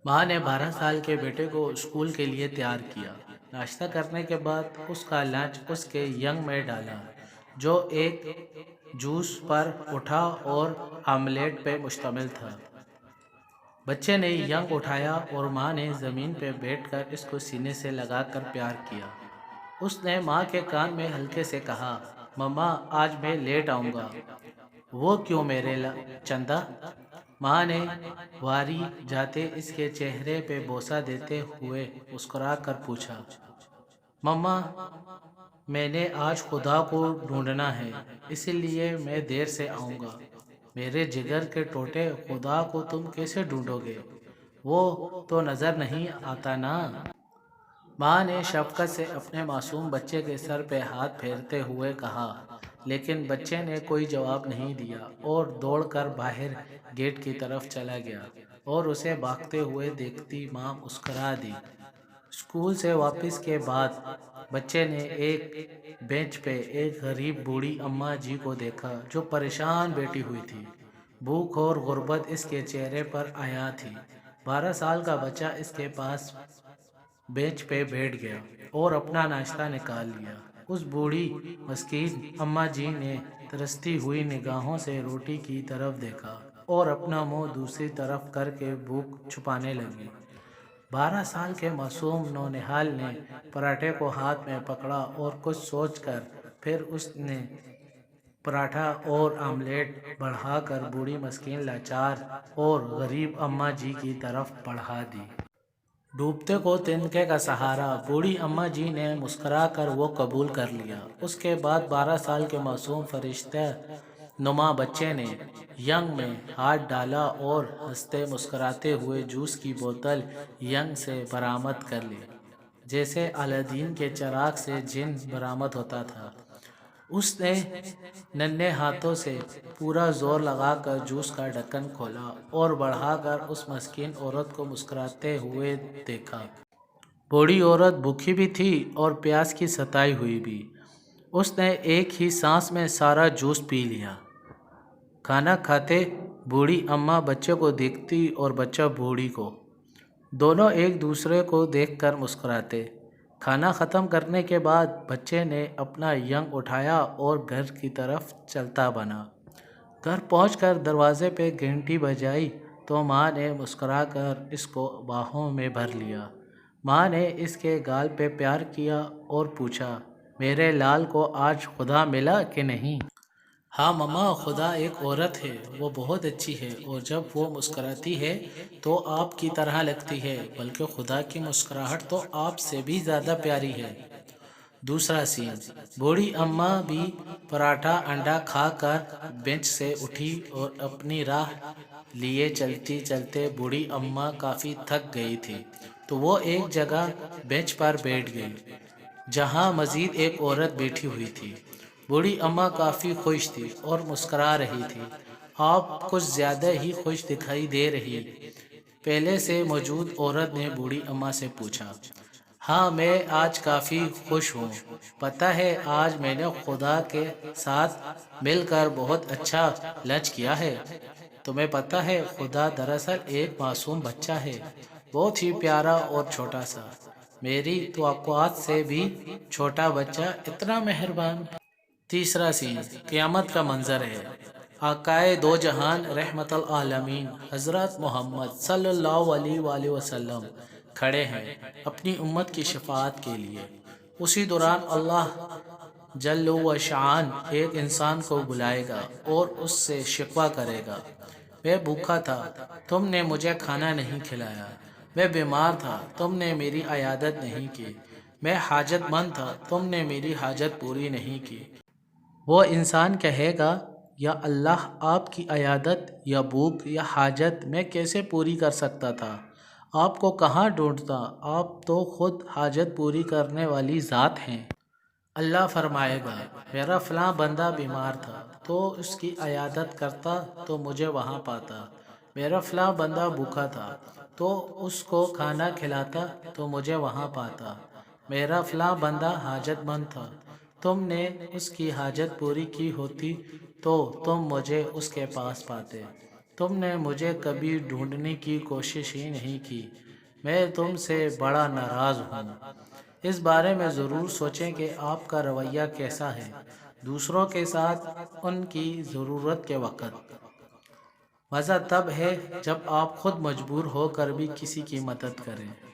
माँ ने 12 साल के बेटे को स्कूल के लिए तैयार किया। नाश्ता करने के बाद उसका लंच उसके यंग में डाला, जो एक जूस पर उठा और आमलेट पे मुश्तमिल था। बच्चे ने यंग उठाया और माँ ने ज़मीन पे बैठकर इसको सीने से लगाकर प्यार किया। उसने माँ के कान में हल्के से कहा, मम्मा आज मैं लेट आऊँगा। वो क्यों मेरे चंदा? माँ ने वारी जाते इसके चेहरे पे बोसा देते हुए मुस्कुरा कर पूछा, मम्मा मैंने आज खुदा को ढूंढना है, इसीलिए मैं देर से आऊँगा। मेरे जिगर के टोटे, खुदा को तुम कैसे ढूंढोगे? वो तो नज़र नहीं आता ना। माँ ने शफकत से अपने मासूम बच्चे के सर पे हाथ फेरते हुए कहा, लेकिन बच्चे ने कोई जवाब नहीं दिया और दौड़कर बाहर गेट की तरफ चला गया और उसे भागते हुए देखती माँ मुस्कुरा दी। स्कूल से वापस के बाद बच्चे ने एक बेंच पे एक गरीब बूढ़ी अम्मा जी को देखा जो परेशान बैठी हुई थी। भूख और गुर्बत इसके चेहरे पर आया थी। 12 साल का बच्चा इसके पास बेंच पे बैठ गया और अपना नाश्ता निकाल लिया। उस बूढ़ी मस्कीन अम्मा जी ने तरसती हुई निगाहों से रोटी की तरफ देखा और अपना मुंह दूसरी तरफ करके भूख छुपाने लगी। 12 साल के मासूम नौनिहाल ने पराठे को हाथ में पकड़ा और कुछ सोचकर फिर उसने पराठा और आमलेट बढ़ाकर बूढ़ी मस्कीन लाचार और गरीब अम्मा जी की तरफ बढ़ा दी। डूबते को तिनके का सहारा, बूढ़ी अम्मा जी ने मुस्कुरा कर वो कबूल कर लिया। उसके बाद 12 साल के मासूम फरिश्ते नुमा बच्चे ने यंग में हाथ डाला और हंसते मुस्कुराते हुए जूस की बोतल यंग से बरामद कर ली, जैसे अलादीन के चिराग से जिन बरामद होता था। उसने नन्हे हाथों से पूरा जोर लगाकर जूस का ढक्कन खोला और बढ़ाकर उस मस्कीन औरत को मुस्कुराते हुए देखा। बूढ़ी औरत भूखी भी थी और प्यास की सताई हुई भी। उसने एक ही सांस में सारा जूस पी लिया। खाना खाते बूढ़ी अम्मा बच्चे को देखती और बच्चा बूढ़ी को। दोनों एक दूसरे को देखकर मुस्कुराते। खाना ख़त्म करने के बाद बच्चे ने अपना यंग उठाया और घर की तरफ चलता बना। घर पहुंचकर दरवाजे पे घंटी बजाई तो माँ ने मुस्कुराकर इसको बाहों में भर लिया। माँ ने इसके गाल पे प्यार किया और पूछा, मेरे लाल को आज खुदा मिला कि नहीं? हाँ मम्मा, खुदा एक औरत है, वो बहुत अच्छी है और जब वो मुस्कुराती है तो आपकी तरह लगती है, बल्कि खुदा की मुस्कुराहट तो आपसे भी ज़्यादा प्यारी है। दूसरा सीन, बूढ़ी अम्मा भी पराठा अंडा खाकर बेंच से उठी और अपनी राह लिए चलती चलते बूढ़ी अम्मा काफ़ी थक गई थी, तो वो एक जगह बेंच पर बैठ गई जहाँ मज़ीद एक औरत बैठी हुई थी। बूढ़ी अम्मा काफ़ी खुश थी और मुस्करा रही थी। आप कुछ ज़्यादा ही खुश दिखाई दे रही। पहले से मौजूद औरत ने बूढ़ी अम्मा से पूछा। हाँ, मैं आज काफ़ी खुश हूँ। पता है आज मैंने खुदा के साथ मिलकर बहुत अच्छा लंच किया है। तुम्हें पता है खुदा दरअसल एक मासूम बच्चा है, बहुत ही प्यारा और छोटा सा। मेरी तवक्कुआत से भी छोटा बच्चा इतना मेहरबान। तीसरा सीन, क़यामत का मंजर है। आकाए दो जहान रहमतल आलमीन हज़रत मोहम्मद सल्लल्लाहु अलैहि वसल्लम खड़े हैं अपनी उम्मत की शफाअत के लिए। उसी दौरान अल्लाह जल्ल व शान एक इंसान को बुलाएगा और उससे शिकवा करेगा, मैं भूखा था, तुमने मुझे खाना नहीं खिलाया। मैं बीमार था, तुमने मेरी अयादत नहीं की। मैं हाजतमंद था, तुमने मेरी हाजत पूरी नहीं की। वो इंसान कहेगा, या अल्लाह आपकी अयादत या भूख या हाजत मैं कैसे पूरी कर सकता था? आपको कहाँ ढूंढता, आप तो खुद हाजत पूरी करने वाली ज़ात हैं। अल्लाह फरमाएगा, मेरा फ़लाँ बंदा बीमार था तो उसकी अयादत करता तो मुझे वहाँ पाता। मेरा फ़लाँ बंदा भूखा था तो उसको खाना खिलाता तो मुझे वहाँ पाता। मेरा फ़लाँ बंदा हाजतमंद था, तुमने उसकी हाजत पूरी की होती तो तुम मुझे उसके पास पाते। تم نے مجھے کبھی ڈھونڈنے کی کوشش ہی نہیں کی۔ میں تم سے بڑا ناراض ہوں۔ اس بارے میں ضرور سوچیں کہ آپ کا رویہ کیسا ہے دوسروں کے ساتھ ان کی ضرورت کے وقت۔ مزہ تب ہے جب آپ خود مجبور ہو کر بھی کسی کی مدد کریں۔